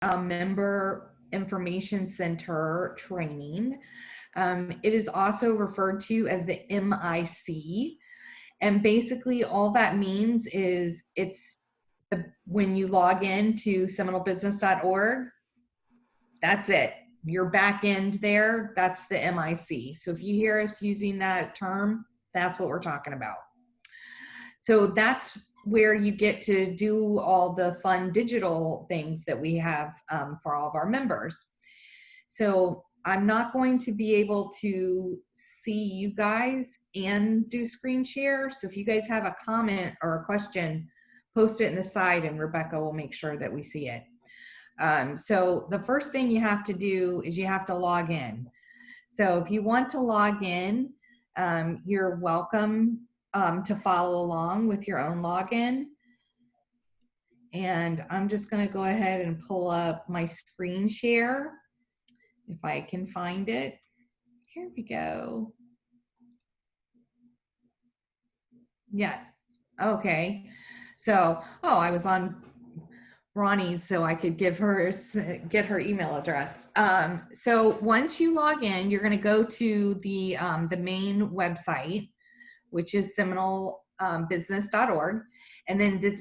Member Information Center training. It is also referred to as the MIC. And basically all that means is when you log in to seminolebusiness.org, that's it. Your back end there, that's the MIC. So if you hear us using that term, that's what we're talking about. So that's where you get to do all the fun digital things that we have for all of our members. So I'm not going to be able to see you guys and do screen share. So if you guys have a comment or a question, post it in the side and Rebecca will make sure that we see it. So the first thing you have to do is you have to log in. So if you want to log in, you're welcome to follow along with your own login. And I'm just going to go ahead and pull up my screen share if I can find it. Here we go. Yes. Okay. So, I was on Ronnie's so I could get her email address. So once you log in, you're going to go to the main website, which is seminolebusiness.org. And then this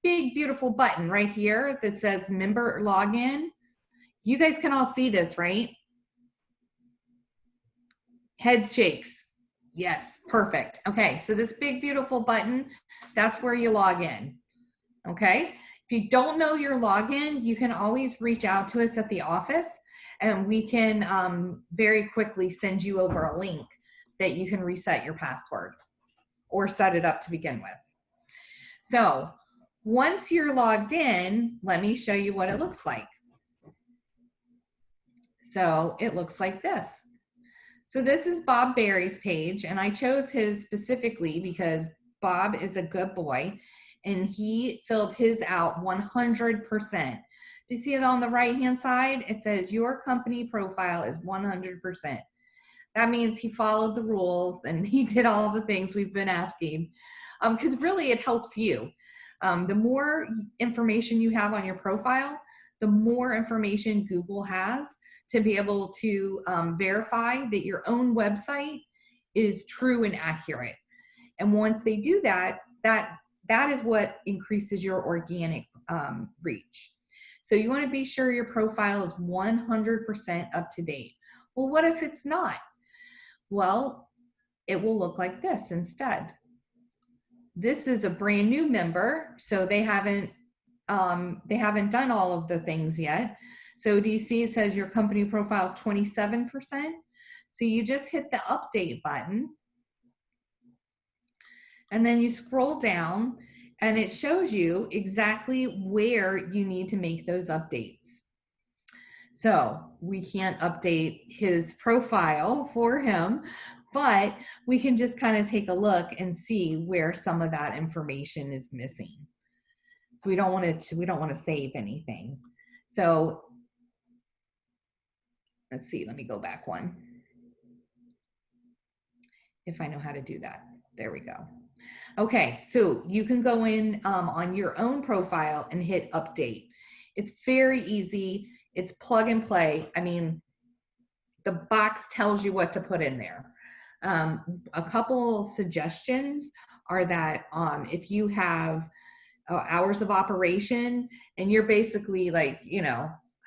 big, beautiful button right here that says member login. You guys can all see this, right? Head shakes. Yes, perfect. Okay, so this big, beautiful button, that's where you log in. Okay, if you don't know your login, you can always reach out to us at the office and we can very quickly send you over a link that you can reset your password or set it up to begin with. So once you're logged in, let me show you what it looks like. So it looks like this. So this is Bob Barry's page, and I chose his specifically because Bob is a good boy and he filled his out 100%. Do you see it on the right-hand side? It says your company profile is 100%. That means he followed the rules and he did all the things we've been asking, because really it helps you. The more information you have on your profile, the more information Google has to be able to verify that your own website is true and accurate. And once they do that, that is what increases your organic reach. So you want to be sure your profile is 100% up to date. Well, what if it's not? Well, it will look like this instead. This is a brand new member, so they haven't done all of the things yet. So do you see it says your company profile is 27%? So you just hit the update button and then you scroll down and it shows you exactly where you need to make those updates. So we can't update his profile for him, but we can just kind of take a look and see where some of that information is missing. So we don't want to save anything. So let's see, let me go back one. If I know how to do that. There we go. Okay, so you can go in on your own profile and hit update. It's very easy. It's plug and play. I mean, the box tells you what to put in there. A couple suggestions are that if you have hours of operation and you're basically like,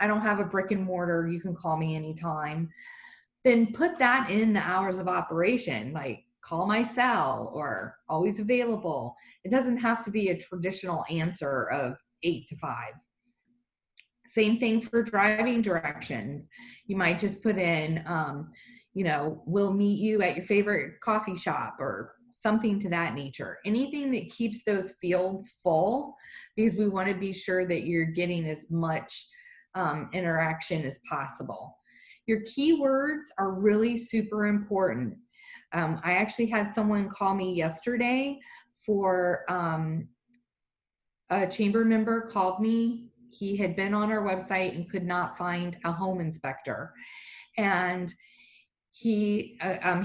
I don't have a brick and mortar, you can call me anytime, then put that in the hours of operation, like call my cell or always available. It doesn't have to be a traditional answer of 8 to 5. Same thing for driving directions. You might just put in, we'll meet you at your favorite coffee shop or something to that nature. Anything that keeps those fields full, because we want to be sure that you're getting as much interaction as possible. Your keywords are really super important. I actually had someone call me yesterday for a chamber member called me. He had been on our website and could not find a home inspector. And he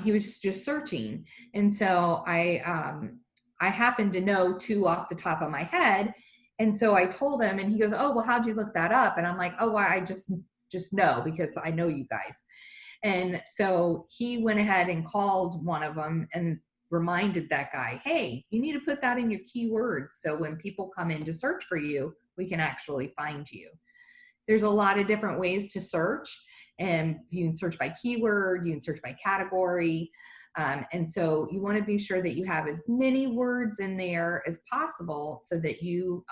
was just searching. And so I happened to know 2 off the top of my head. And so I told him, and he goes, oh, well, how'd you look that up? And I'm like, oh, well, I just know, because I know you guys. And so he went ahead and called one of them and reminded that guy, hey, you need to put that in your keywords, so when people come in to search for you, we can actually find you. There's a lot of different ways to search, and you can search by keyword, you can search by category. And so you want to be sure that you have as many words in there as possible so that you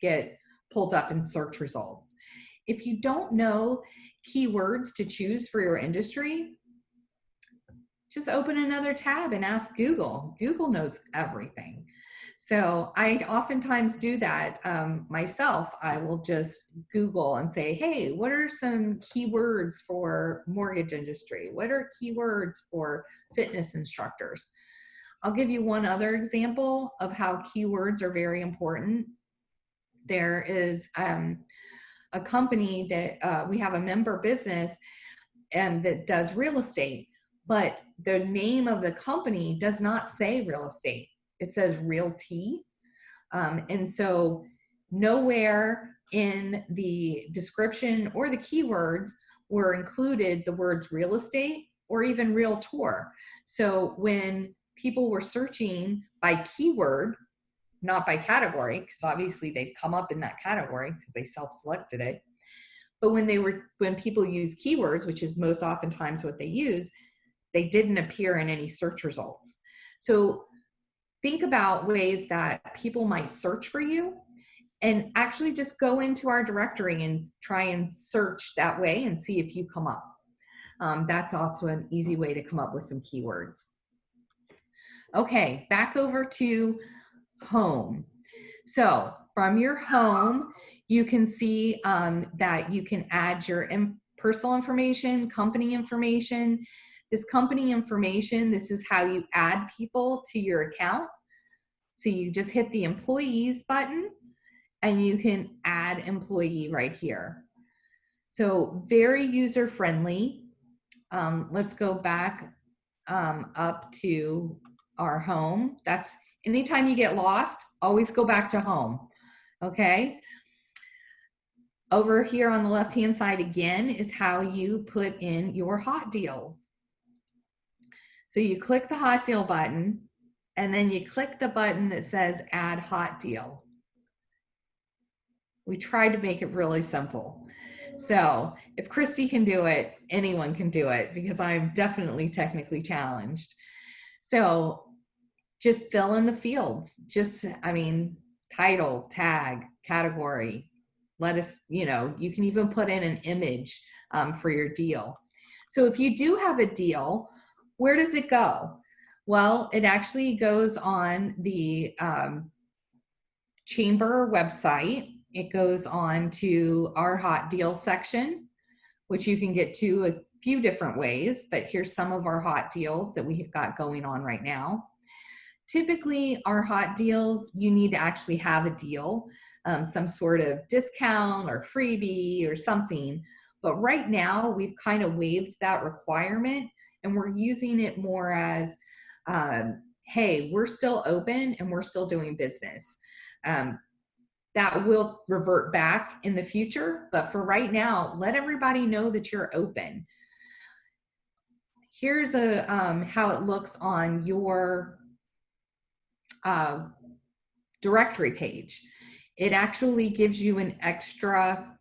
get pulled up in search results. If you don't know keywords to choose for your industry, just open another tab and ask Google. Google knows everything. So I oftentimes do that myself. I will just Google and say, hey, what are some keywords for mortgage industry? What are keywords for fitness instructors? I'll give you one other example of how keywords are very important. There is a company that we have a member business that does real estate, but the name of the company does not say real estate. It says realty. And so nowhere in the description or the keywords were included the words real estate or even realtor. So when people were searching by keyword, not by category, because obviously they'd come up in that category because they self-selected it. But when people use keywords, which is most oftentimes what they use, they didn't appear in any search results. So think about ways that people might search for you, and actually just go into our directory and try and search that way and see if you come up. That's also an easy way to come up with some keywords. Okay, back over to home. So from your home, you can see that you can add your personal information, company information. This company information, this is how you add people to your account. So you just hit the employees button and you can add employee right here. So very user friendly. Let's go back up to our home. That's anytime you get lost, always go back to home. Okay. Over here on the left-hand side again is how you put in your hot deals. So you click the hot deal button and then you click the button that says add hot deal. We tried to make it really simple. So if Christy can do it, anyone can do it, because I'm definitely technically challenged. So just fill in the fields. Title, tag, category. Let us, you can even put in an image for your deal. So if you do have a deal, where does it go? Well, it actually goes on the Chamber website. It goes on to our hot deal section, which you can get to a few different ways, but here's some of our hot deals that we've got going on right now. Typically, our hot deals, you need to actually have a deal, some sort of discount or freebie or something. But right now, we've kind of waived that requirement, and we're using it more as, hey, we're still open and we're still doing business. That will revert back in the future, but for right now, let everybody know that you're open. Here's how it looks on your directory page. It actually gives you an extra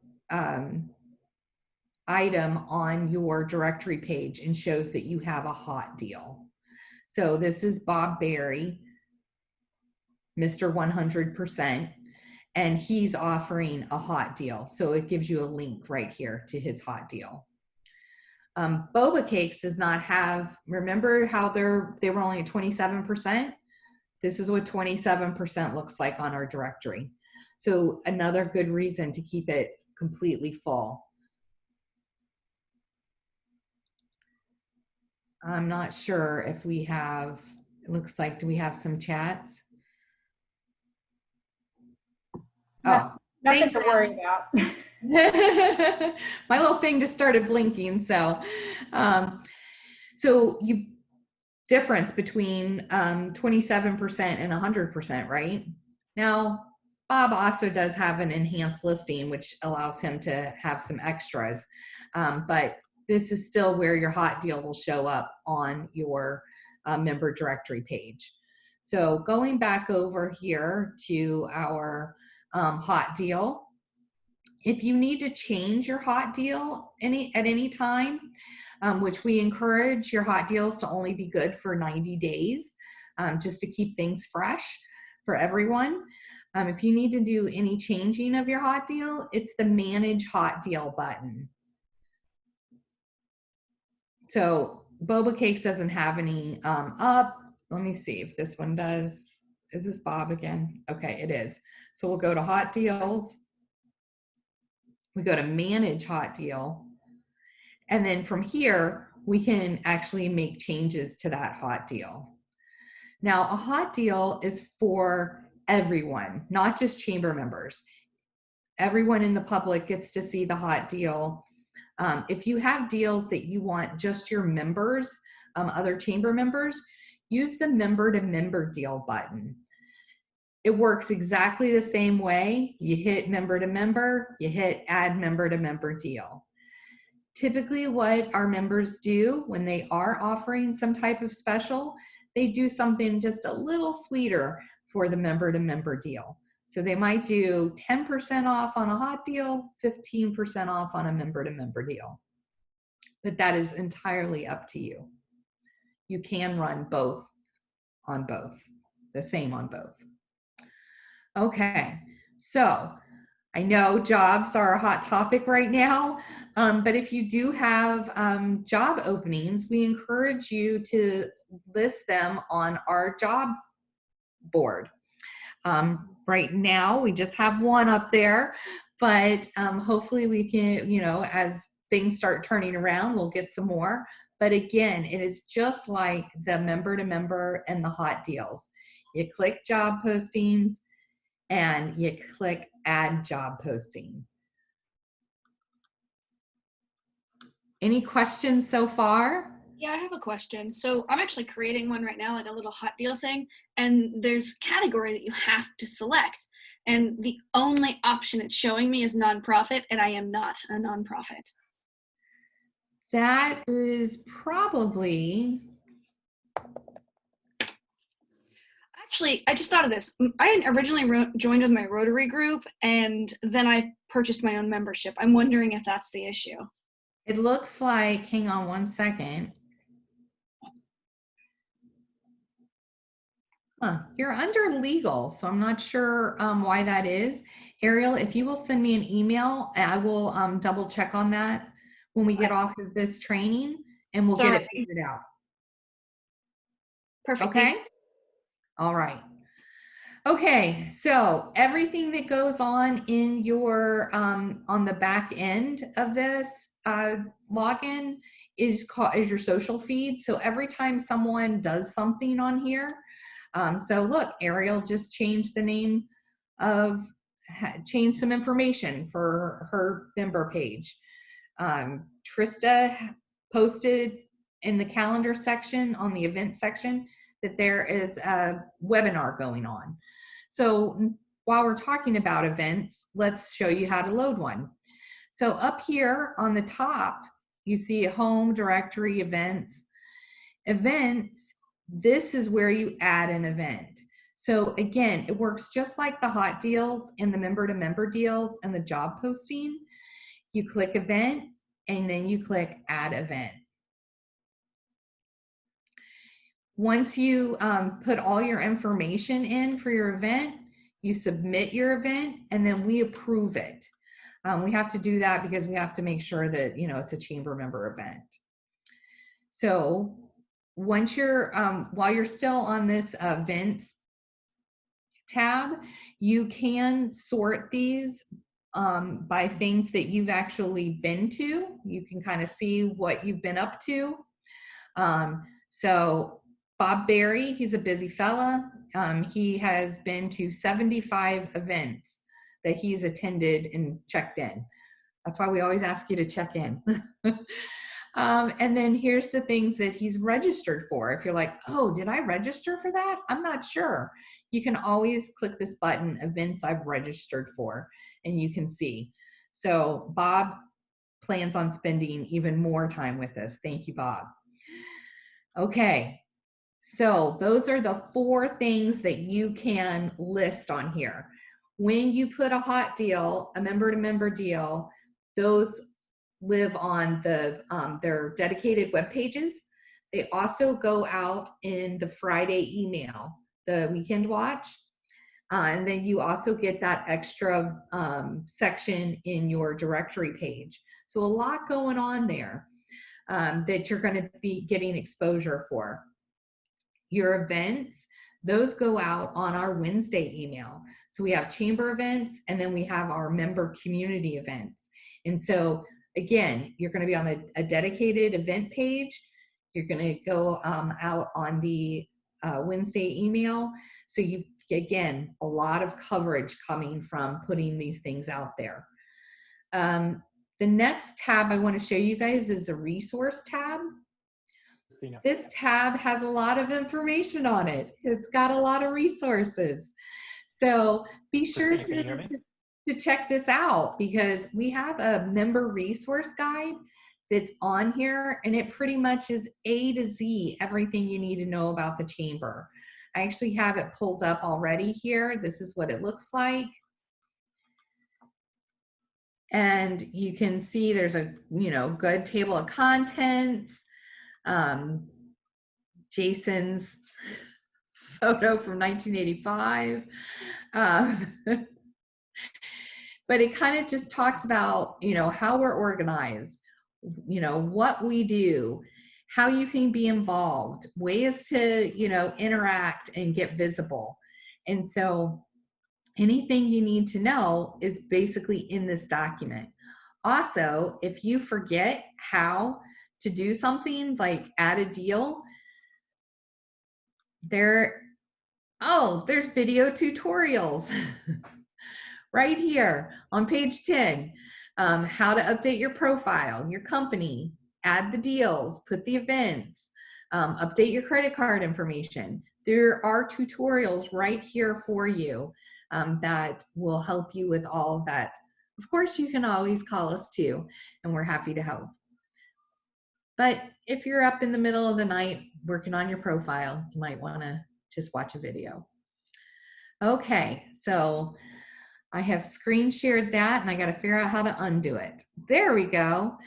item on your directory page and shows that you have a hot deal. So this is Bob Berry, Mr. 100%, and he's offering a hot deal. So it gives you a link right here to his hot deal. Boba Cakes does not have, remember how they were only 27%? This is what 27% looks like on our directory. So another good reason to keep it completely full. I'm not sure if we have, it looks like, do we have some chats? Oh, nothing to worry about. My little thing just started blinking. So, difference between 27% and 100%, right? Now, Bob also does have an enhanced listing, which allows him to have some extras. But this is still where your hot deal will show up on your member directory page. So going back over here to our hot deal, if you need to change your hot deal at any time, which we encourage your hot deals to only be good for 90 days, just to keep things fresh for everyone. If you need to do any changing of your hot deal, it's the Manage Hot Deal button. So Boba Cakes doesn't have any up. Let me see if this one does. Is this Bob again? Okay, it is. So we'll go to Hot Deals. We go to Manage Hot Deal. And then from here, we can actually make changes to that hot deal. Now, a hot deal is for everyone, not just chamber members. Everyone in the public gets to see the hot deal. If you have deals that you want just your members, other chamber members, use the member to member deal button. It works exactly the same way. You hit member to member, you hit add member to member deal. Typically what our members do when they are offering some type of special, they do something just a little sweeter for the member to member deal. So they might do 10% off on a hot deal, 15% off on a member to member deal. But that is entirely up to you. You can run both on both, the same on both. Okay, so I know jobs are a hot topic right now, but if you do have job openings, we encourage you to list them on our job board. Right now, we just have one up there, but hopefully we can, you know, as things start turning around, we'll get some more. But again, it is just like the member to member and the hot deals. You click job postings and you click add job posting. Any questions so far? Yeah, I have a question. So I'm actually creating one right now, like a little hot deal thing, and there's category that you have to select. And the only option it's showing me is nonprofit, and I am not a nonprofit. That is probably... Actually, I just thought of this. I originally joined with my Rotary group, and then I purchased my own membership. I'm wondering if that's the issue. It looks like, hang on one second. You're under legal, so I'm not sure why that is. Ariel, if you will send me an email, I will double check on that when we get off of this training, and we'll get it figured out. Perfect. Okay? All right. Okay, so everything that goes on in your on the back end of this login is your social feed. So every time someone does something on here, so look, Ariel just changed the name of, changed some information for her member page. Trista posted in the calendar section on the event section that there is a webinar going on. So while we're talking about events, let's show you how to load one. So up here on the top, you see home, directory, events. Events, this is where you add an event. So again, it works just like the hot deals and the member to member deals and the job posting. You click event and then you click add event. Once you put all your information in for your event, you submit your event and then we approve it. We have to do that because we have to make sure that, you know, it's a chamber member event. So once you're, while you're still on this events tab, you can sort these by things that you've actually been to. You can kind of see what you've been up to. So Bob Berry, he's a busy fella. He has been to 75 events that he's attended and checked in. That's why we always ask you to check in. And then here's the things that he's registered for. If you're like, oh, did I register for that? I'm not sure. you can always click this button, events I've registered for, and you can see. So Bob plans on spending even more time with us. Thank you, Bob. Okay, so those are the 4 things that you can list on here. When you put a hot deal, a member-to-member deal, those live on the their dedicated web pages. They also go out in the Friday email, the weekend watch. And then you also get that extra section in your directory page. So a lot going on there that you're going to be getting exposure for. Your events, those go out on our Wednesday email. So we have chamber events, and then we have our member community events. And so again, you're going to be on a dedicated event page. You're going to go out on the Wednesday email. So you've, again, a lot of coverage coming from putting these things out there. The next tab I want to show you guys is the resource tab. This tab has a lot of information on it. It's got a lot of resources. So be sure to check this out, because we have a member resource guide that's on here, and it pretty much is A to Z, everything you need to know about the chamber. I actually have it pulled up already here. This is what it looks like. And you can see there's a, good table of contents. Jason's photo from 1985. But it kind of just talks about, how we're organized, what we do, how you can be involved, ways to, interact and get visible. And so anything you need to know is basically in this document. Also, if you forget how to do something like add a deal, there's video tutorials right here on page 10. How to update your profile, your company, add the deals, put the events, update your credit card information. There are tutorials right here for you that will help you with all of that. Of course, you can always call us too, and we're happy to help. But if you're up in the middle of the night working on your profile, you might want to just watch a video. Okay, so I have screen shared that, and I got to figure out how to undo it. There we go.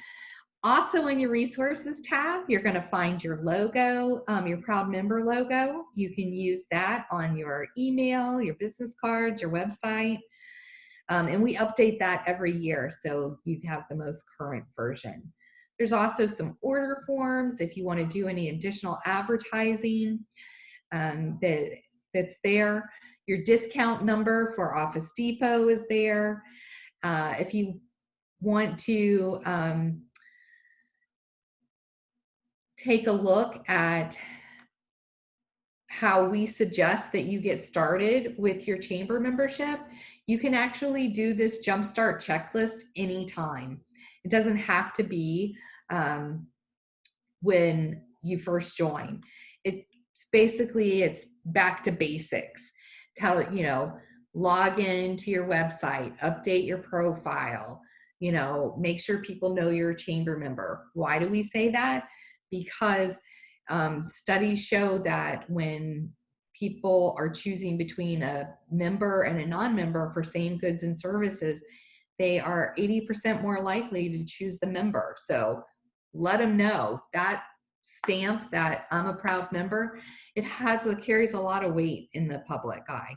Also in your resources tab, you're going to find your logo, your proud member logo. You can use that on your email, your business cards, your website. And we update that every year, so you have the most current version. There's also some order forms if you want to do any additional advertising that's there. Your discount number for Office Depot is there. If you want to take a look at how we suggest that you get started with your chamber membership, you can actually do this Jumpstart checklist anytime. It doesn't have to be when you first join. It's back to basics. Log into your website, update your profile, make sure people know you're a chamber member. Why do we say that? Because studies show that when people are choosing between a member and a non-member for same goods and services, they are 80% more likely to choose the member. So let them know that stamp that I'm a proud member, it carries a lot of weight in the public eye.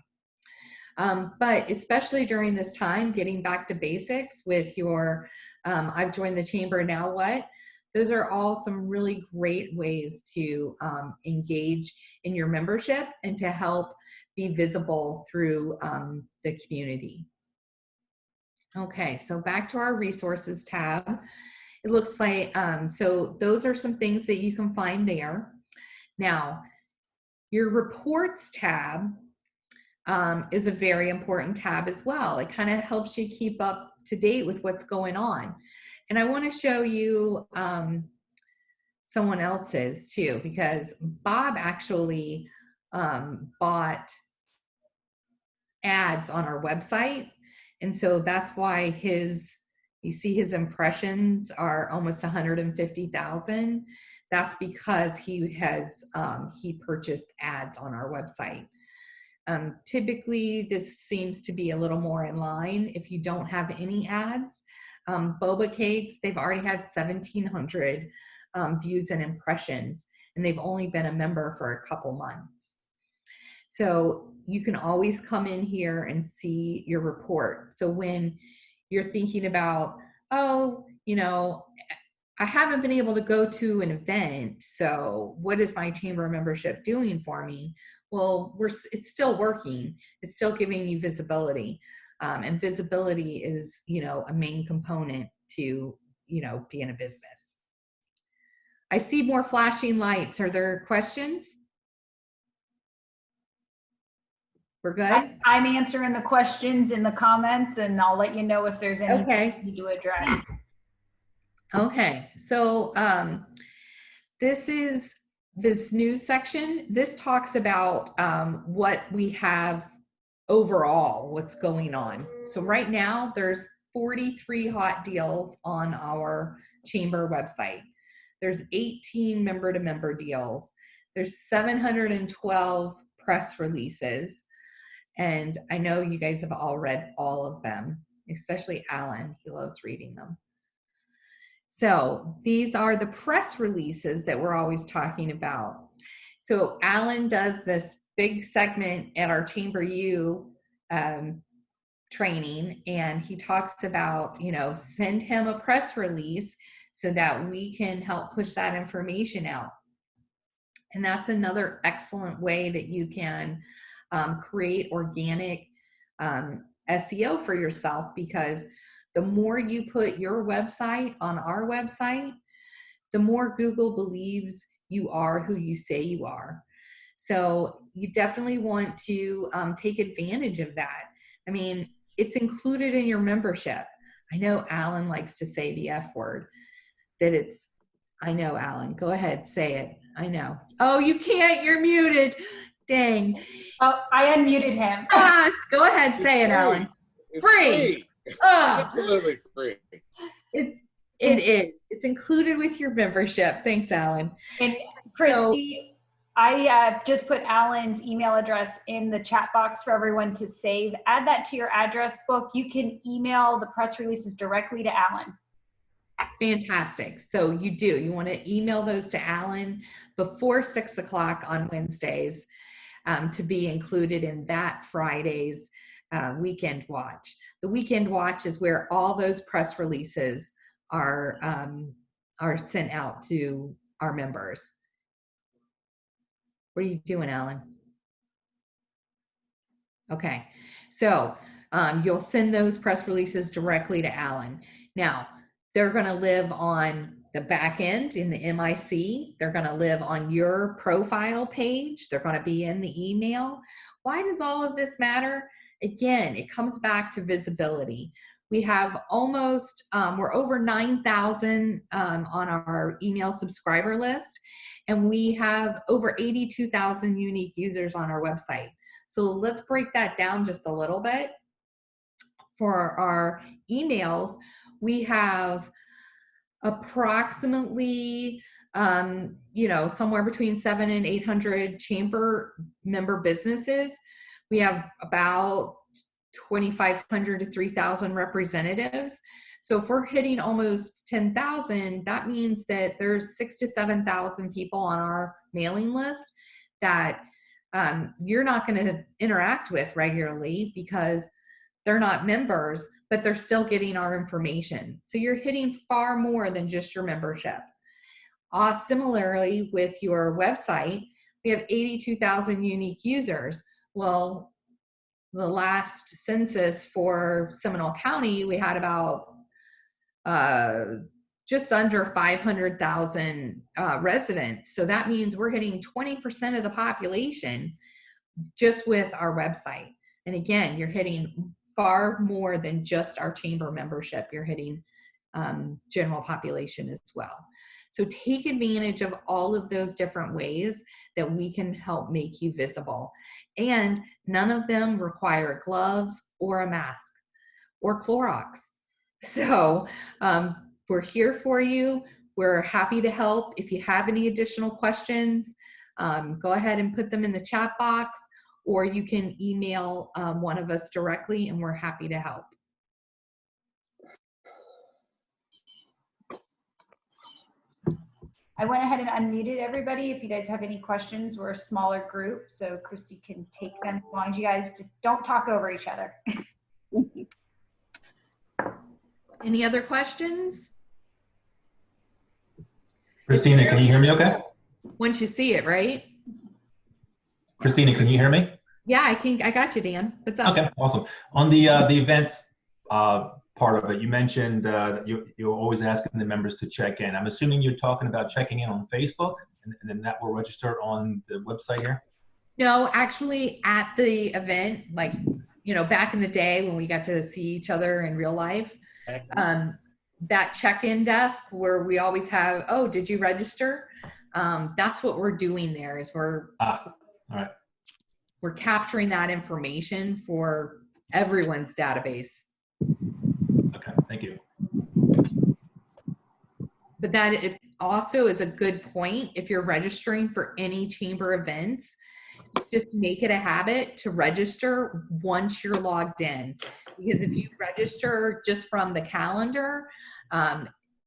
But especially during this time, getting back to basics with your, I've joined the chamber, now what? Those are all some really great ways to engage in your membership and to help be visible through the community. Okay, so back to our resources tab. It looks like, so those are some things that you can find there. Now, your reports tab is a very important tab as well. It kind of helps you keep up to date with what's going on. And I want to show you someone else's too, because Bob actually bought ads on our website. And so that's why you see his impressions are almost 150,000. That's because he purchased ads on our website. Typically, this seems to be a little more in line if you don't have any ads. Boba Cakes, they've already had 1,700 views and impressions, and they've only been a member for a couple months. So you can always come in here and see your report. So when you're thinking about, oh, I haven't been able to go to an event, so what is my chamber membership doing for me? Well, it's still working. It's still giving you visibility. And visibility is, a main component to, being a business. I see more flashing lights. Are there questions? We're good? I'm answering the questions in the comments, and I'll let you know if there's anything to address. Okay, so this news section. This talks about what we have overall, what's going on. So right now there's 43 hot deals on our chamber website. There's 18 member-to-member deals. There's 712 press releases. And I know you guys have all read all of them, especially Alan. He loves reading them. So these are the press releases that we're always talking about. So Alan does this big segment at our Chamber U training, and he talks about, send him a press release so that we can help push that information out. And that's another excellent way that you can create organic SEO for yourself, because the more you put your website on our website, the more Google believes you are who you say you are. So you definitely want to take advantage of that. I mean, it's included in your membership. I know Alan likes to say the F word, I know, Alan, go ahead, say it. I know. Oh, you can't, you're muted. Dang. Oh, I unmuted him. Go ahead, say it, Alan. It's free. Absolutely free. It is. It's included with your membership. Thanks, Alan. And Christy, I just put Alan's email address in the chat box for everyone to save. Add that to your address book. You can email the press releases directly to Alan. Fantastic. So you want to email those to Alan before 6 o'clock on Wednesdays to be included in that Friday's weekend watch. The weekend watch is where all those press releases are sent out to our members. What are you doing, Alan? Okay, so you'll send those press releases directly to Alan. Now, they're going to live on the back end in the MIC. They're going to live on your profile page. They're going to be in the email. Why does all of this matter? Again, it comes back to visibility. We have almost, we're over 9,000 on our email subscriber list, and we have over 82,000 unique users on our website. So let's break that down just a little bit. For our emails, we have approximately, somewhere between 700 and 800 chamber member businesses. We have about 2,500 to 3,000 representatives. So if we're hitting almost 10,000, that means that there's 6,000 to 7,000 people on our mailing list that you're not going to interact with regularly because they're not members, but they're still getting our information. So you're hitting far more than just your membership. Similarly, with your website, we have 82,000 unique users. Well, the last census for Seminole County, we had about just under 500,000 residents. So that means we're hitting 20% of the population just with our website. And again, you're hitting far more than just our chamber membership. You're hitting general population as well. So take advantage of all of those different ways that we can help make you visible. And none of them require gloves or a mask or Clorox. So we're here for you. We're happy to help. If you have any additional questions, go ahead and put them in the chat box, or you can email one of us directly, and we're happy to help. I went ahead and unmuted everybody. If you guys have any questions, we're a smaller group, so Christy can take them as long as you guys just don't talk over each other. Any other questions? Kristina, can you hear me okay? Once you see it, right? Kristina, can you hear me? Yeah, I got you, Dan. What's up? Okay, awesome. On the events part of it, you mentioned that you're always asking the members to check in. I'm assuming you're talking about checking in on Facebook, and then that will register on the website here? No, actually at the event, like, you know, back in the day when we got to see each other in real life, that check-in desk where we always have, oh, did you register? That's what we're doing there, is all right. we're capturing that information for everyone's database. Okay, thank you. But that it also is a good point. If you're registering for any chamber events, just make it a habit to register once you're logged in. Because if you register just from the calendar,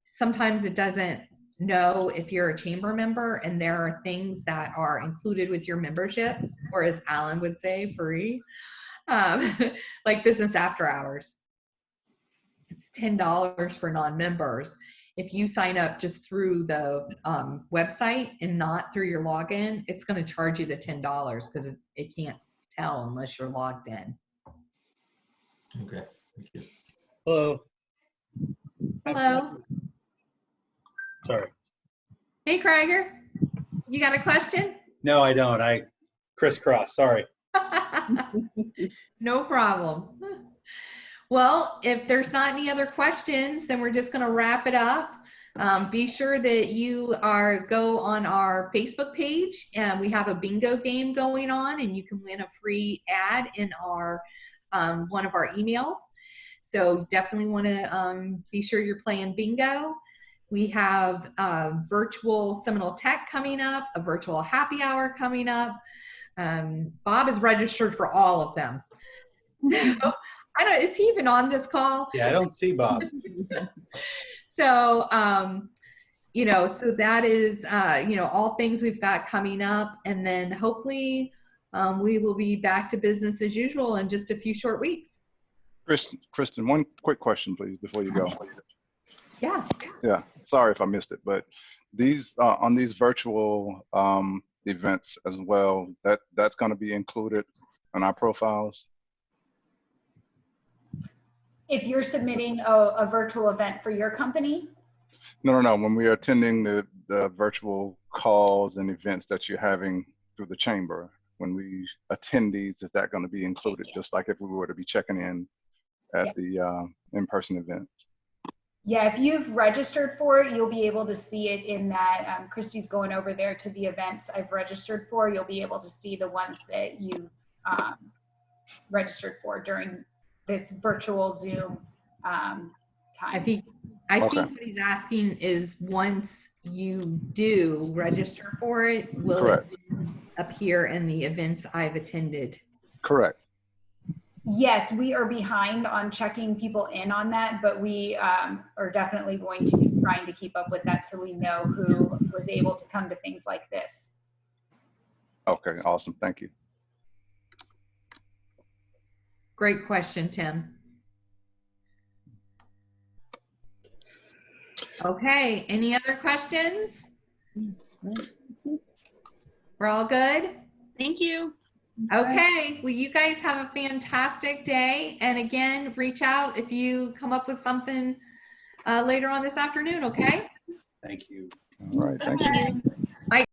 sometimes it doesn't know if you're a chamber member, and there are things that are included with your membership, or as Alan would say, free, like business after hours. It's $10 for non-members. If you sign up just through the website and not through your login, it's going to charge you the $10 because it can't tell unless you're logged in. Okay, thank you. Hello. Hello. Sorry. Hey, Krieger. You got a question? No, I don't. I crisscross. Sorry. No problem. Well, if there's not any other questions, then we're just going to wrap it up. Be sure that you go on our Facebook page, and we have a bingo game going on, and you can win a free ad in our one of our emails. So definitely want to be sure you're playing bingo. We have virtual Seminole Tech coming up, a virtual happy hour coming up. Bob is registered for all of them. So, I don't, is he even on this call? Yeah, I don't see Bob. So, you know, so that is, you know, all things we've got coming up. And then hopefully we will be back to business as usual in just a few short weeks. Kristen, one quick question, please, before you go. Yeah. Yeah, sorry if I missed it, but these on these virtual events as well, that's going to be included in our profiles? If you're submitting a virtual event for your company? No. When we are attending the virtual calls and events that you're having through the chamber, when we attend these, is that going to be included, just like if we were to be checking in at the in-person events? Yeah, if you've registered for it, you'll be able to see it in that. Christy's going over there to the events I've registered for. You'll be able to see the ones that you've registered for during this virtual Zoom time. I think what he's asking is, once you do register for it, will Correct. it appear in the events I've attended? Correct. Yes, we are behind on checking people in on that, but we are definitely going to be trying to keep up with that so we know who was able to come to things like this. Okay, awesome. Thank you. Great question, Tim. Okay, any other questions? We're all good? Thank you. Okay, well, you guys have a fantastic day. And again, reach out if you come up with something later on this afternoon, okay? Thank you. All right, thank you.